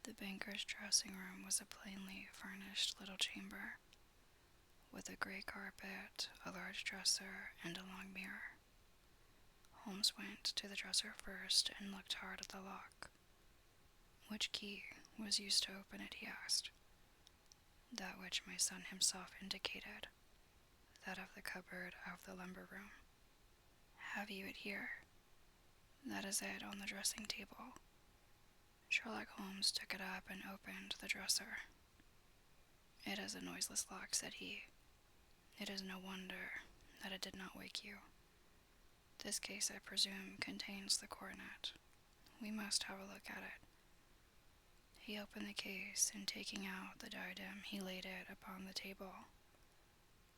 The banker's dressing room was a plainly furnished little chamber, with a gray carpet, a large dresser, and a long mirror. Holmes went to the dresser first and looked hard at the lock. "Which key was used to open it?" he asked. "That which my son himself indicated, that of the cupboard of the lumber room." "Have you it here?" "That is it on the dressing table." Sherlock Holmes took it up and opened the dresser. "It is a noiseless lock," said he. "It is no wonder that it did not wake you. This case, I presume, contains the coronet. We must have a look at it." He opened the case, and taking out the diadem, he laid it upon the table.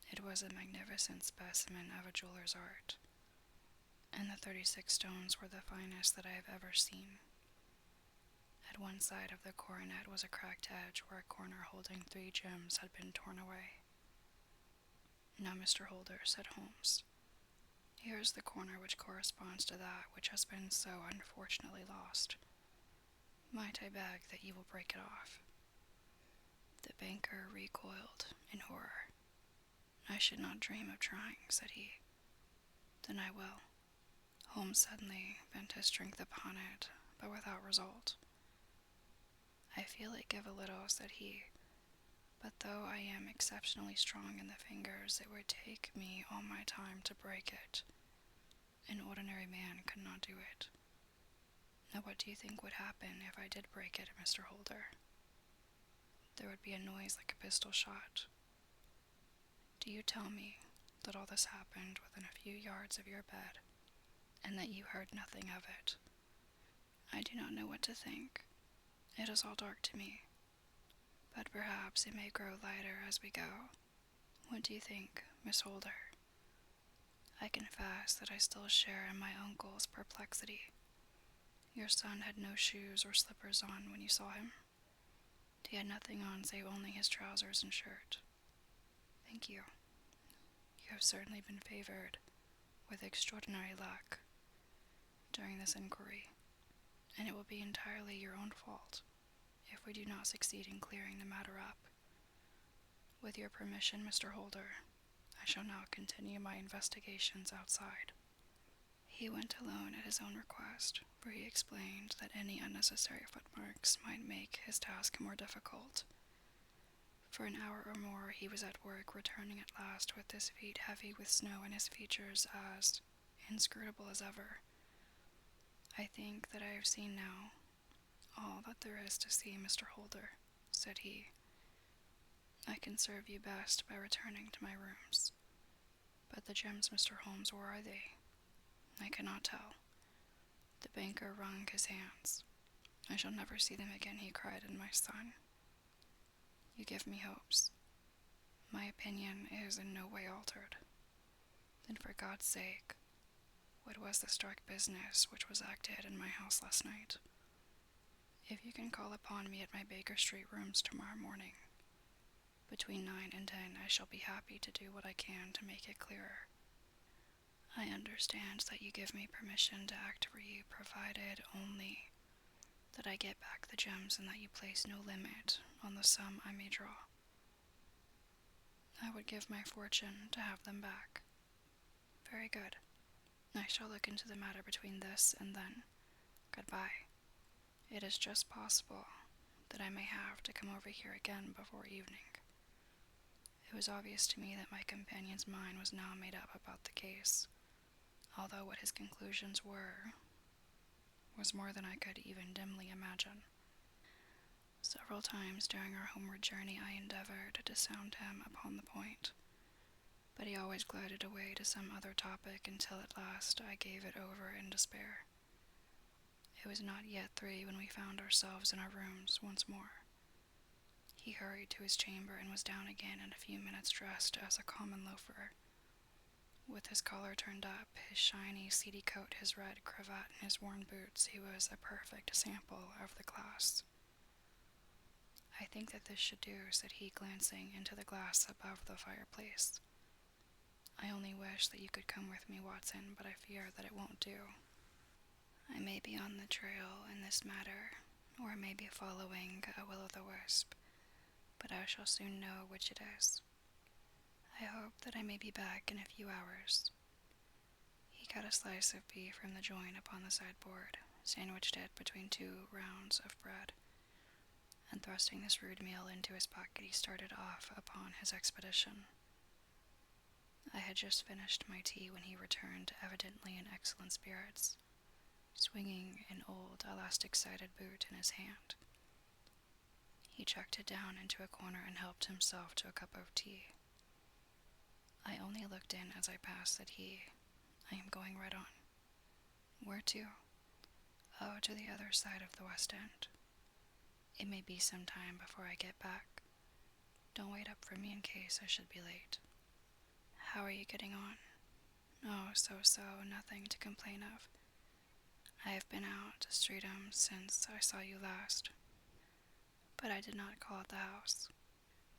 It was a magnificent specimen of a jeweler's art, and the 36 stones were the finest that I have ever seen. At one side of the coronet was a cracked edge where a corner holding 3 gems had been torn away. "Now, Mr. Holder," said Holmes, "here is the corner which corresponds to that which has been so unfortunately lost. Might I beg that you will break it off?" The banker recoiled in horror. "I should not dream of trying," said he. "Then I will." Holmes suddenly bent his strength upon it, but without result. "I feel it give a little," said he, "but though I am exceptionally strong in the fingers, it would take me all my time to break it. An ordinary man could not do it. Now what do you think would happen if I did break it, Mr. Holder?" "There would be a noise like a pistol shot." "Do you tell me that all this happened within a few yards of your bed, and that you heard nothing of it?" "I do not know what to think. It is all dark to me. But perhaps it may grow lighter as we go. What do you think, Miss Holder?" "I confess that I still share in my uncle's perplexity. Your son had no shoes or slippers on when you saw him?" "He had nothing on save only his trousers and shirt." "Thank you. You have certainly been favored with extraordinary luck during this inquiry, and it will be entirely your own fault if we do not succeed in clearing the matter up. With your permission, Mr. Holder, I shall now continue my investigations outside." He went alone at his own request, for he explained that any unnecessary footmarks might make his task more difficult. For an hour or more he was at work, returning at last with his feet heavy with snow and his features as inscrutable as ever. "I think that I have seen now all that there is to see, Mr. Holder," said he. "I can serve you best by returning to my rooms. But the gems, Mr. Holmes, where are they?" "I cannot tell." The banker wrung his hands. "I shall never see them again," he cried, "and my son. You give me hopes. My opinion is in no way altered. Then for God's sake, what was this dark business which was acted in my house last night? If you can call upon me at my Baker Street rooms tomorrow morning, between 9 and 10, I shall be happy to do what I can to make it clearer. I understand that you give me permission to act for you, provided only that I get back the gems and that you place no limit on the sum I may draw." "I would give my fortune to have them back." "Very good. I shall look into the matter between this and then. Goodbye. It is just possible that I may have to come over here again before evening." It was obvious to me that my companion's mind was now made up about the case, although what his conclusions were was more than I could even dimly imagine. Several times during our homeward journey I endeavored to sound him upon the point, but he always glided away to some other topic until at last I gave it over in despair. It was not yet 3 when we found ourselves in our rooms once more. He hurried to his chamber and was down again in a few minutes, dressed as a common loafer, with his collar turned up, his shiny, seedy coat, his red cravat, and his worn boots. He was a perfect sample of the class. "I think that this should do," said he, glancing into the glass above the fireplace. "I only wish that you could come with me, Watson, but I fear that it won't do. I may be on the trail in this matter, or maybe following a will-o'-the-wisp, but I shall soon know which it is. I hope that I may be back in a few hours. He cut a slice of beef from the joint upon the sideboard, sandwiched it between 2 rounds of bread, and thrusting this rude meal into his pocket, he started off upon his expedition. I had just finished my tea when he returned, evidently in excellent spirits, swinging an old elastic-sided boot in his hand. He chucked it down into a corner and helped himself to a cup of tea. I only looked in as I passed, said he. I am going right on. Where to? Oh, to the other side of the West End. It may be some time before I get back. Don't wait up for me in case I should be late. How are you getting on? Oh, so, nothing to complain of. I have been out to Streatham since I saw you last, but I did not call at the house.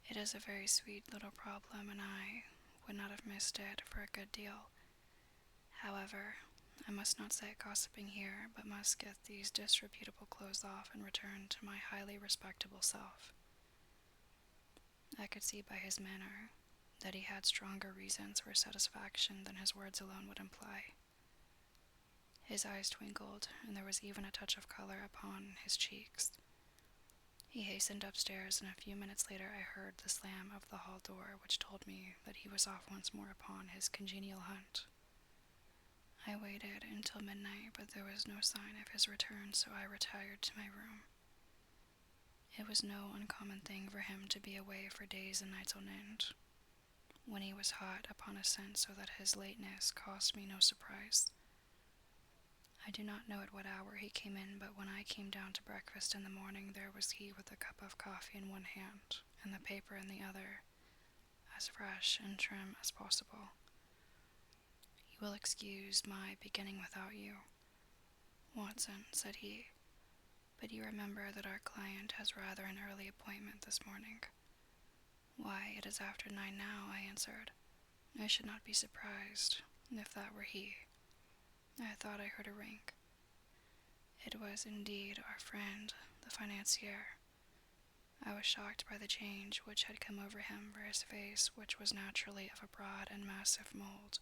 It is a very sweet little problem, and I would not have missed it for a good deal. However, I must not sit gossiping here, but must get these disreputable clothes off and return to my highly respectable self. I could see by his manner that he had stronger reasons for satisfaction than his words alone would imply. His eyes twinkled, and there was even a touch of color upon his cheeks. He hastened upstairs, and a few minutes later I heard the slam of the hall door, which told me that he was off once more upon his congenial hunt. I waited until midnight, but there was no sign of his return, so I retired to my room. It was no uncommon thing for him to be away for days and nights on end, when he was hot upon a scent, so that his lateness caused me no surprise. I do not know at what hour he came in, but when I came down to breakfast in the morning, there was he with a cup of coffee in one hand, and the paper in the other, as fresh and trim as possible. You will excuse my beginning without you, Watson, said he, but you remember that our client has rather an early appointment this morning. Why, it is after 9 now, I answered. I should not be surprised if that were he. I thought I heard a ring. It was indeed our friend, the financier. I was shocked by the change which had come over him, for his face, which was naturally of a broad and massive mold,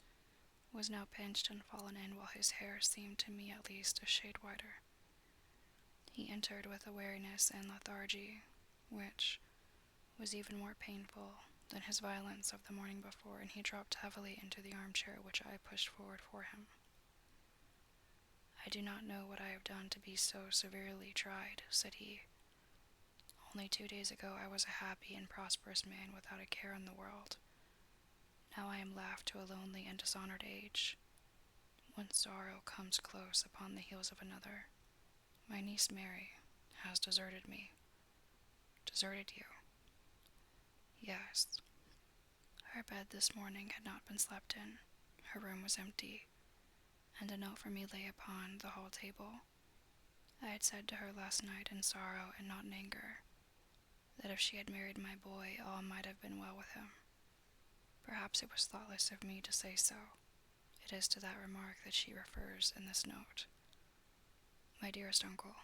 was now pinched and fallen in, while his hair seemed to me at least a shade whiter. He entered with a weariness and lethargy, which was even more painful than his violence of the morning before, and he dropped heavily into the armchair which I pushed forward for him. I do not know what I have done to be so severely tried, said he. Only 2 days ago I was a happy and prosperous man without a care in the world. Now I am left to a lonely and dishonored age. One sorrow comes close upon the heels of another. My niece Mary has deserted me. Deserted you? Yes. Her bed this morning had not been slept in. Her room was empty, and a note for me lay upon the hall table. I had said to her last night in sorrow and not in anger, that if she had married my boy, all might have been well with him. Perhaps it was thoughtless of me to say so. It is to that remark that she refers in this note. My dearest uncle,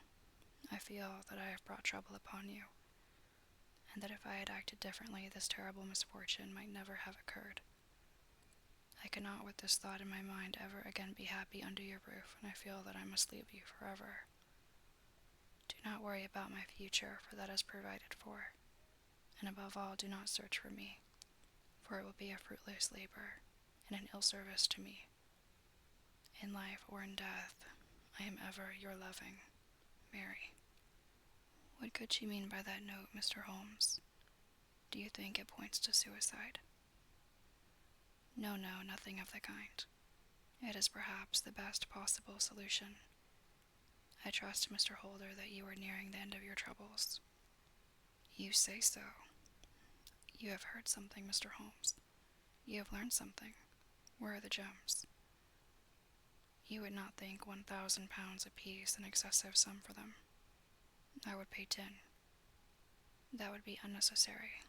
I feel that I have brought trouble upon you, and that if I had acted differently, this terrible misfortune might never have occurred. I cannot with this thought in my mind ever again be happy under your roof, and I feel that I must leave you forever. Do not worry about my future, for that is provided for, and above all, do not search for me, for it will be a fruitless labor, and an ill service to me. In life or in death, I am ever your loving Mary. What could she mean by that note, Mr. Holmes? Do you think it points to suicide? No, nothing of the kind. It is perhaps the best possible solution. I trust, Mr. Holder, that you are nearing the end of your troubles. You say so. You have heard something, Mr. Holmes. You have learned something. Where are the gems? You would not think £1,000 apiece an excessive sum for them. I would pay 10. That would be unnecessary.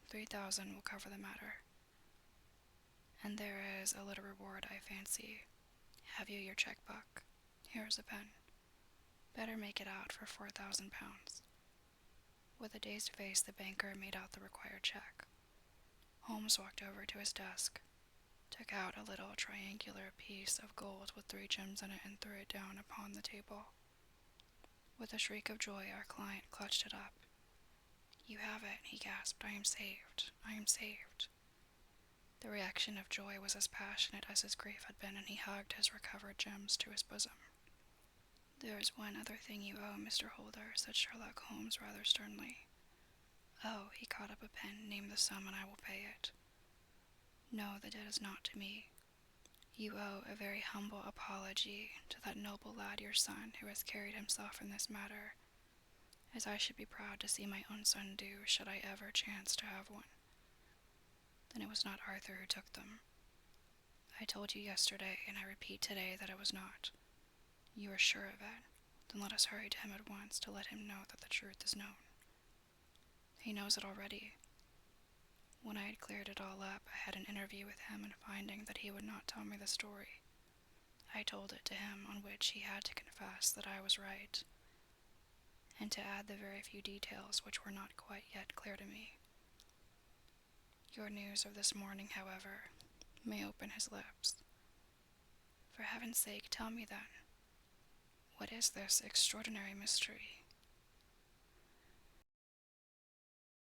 3,000 will cover the matter. And there is a little reward, I fancy. Have you your checkbook? Here is a pen. Better make it out for £4,000. With a dazed face, the banker made out the required check. Holmes walked over to his desk, took out a little triangular piece of gold with 3 gems in it, and threw it down upon the table. With a shriek of joy, our client clutched it up. "You have it," he gasped. "I am saved. I am saved." The reaction of joy was as passionate as his grief had been, and he hugged his recovered gems to his bosom. "There is one other thing you owe, Mr. Holder," said Sherlock Holmes rather sternly. "Oh," he caught up a pen, "name the sum and I will pay it." "No, the debt is not to me. You owe a very humble apology to that noble lad, your son, who has carried himself in this matter, as I should be proud to see my own son do, should I ever chance to have one." "Then it was not Arthur who took them." "I told you yesterday, and I repeat today, that it was not." "You are sure of it? Then let us hurry to him at once to let him know that the truth is known." "He knows it already. When I had cleared it all up, I had an interview with him, and finding that he would not tell me the story, I told it to him, on which he had to confess that I was right, and to add the very few details which were not quite yet clear to me. Your news of this morning, however, may open his lips. For heaven's sake, tell me then, what is this extraordinary mystery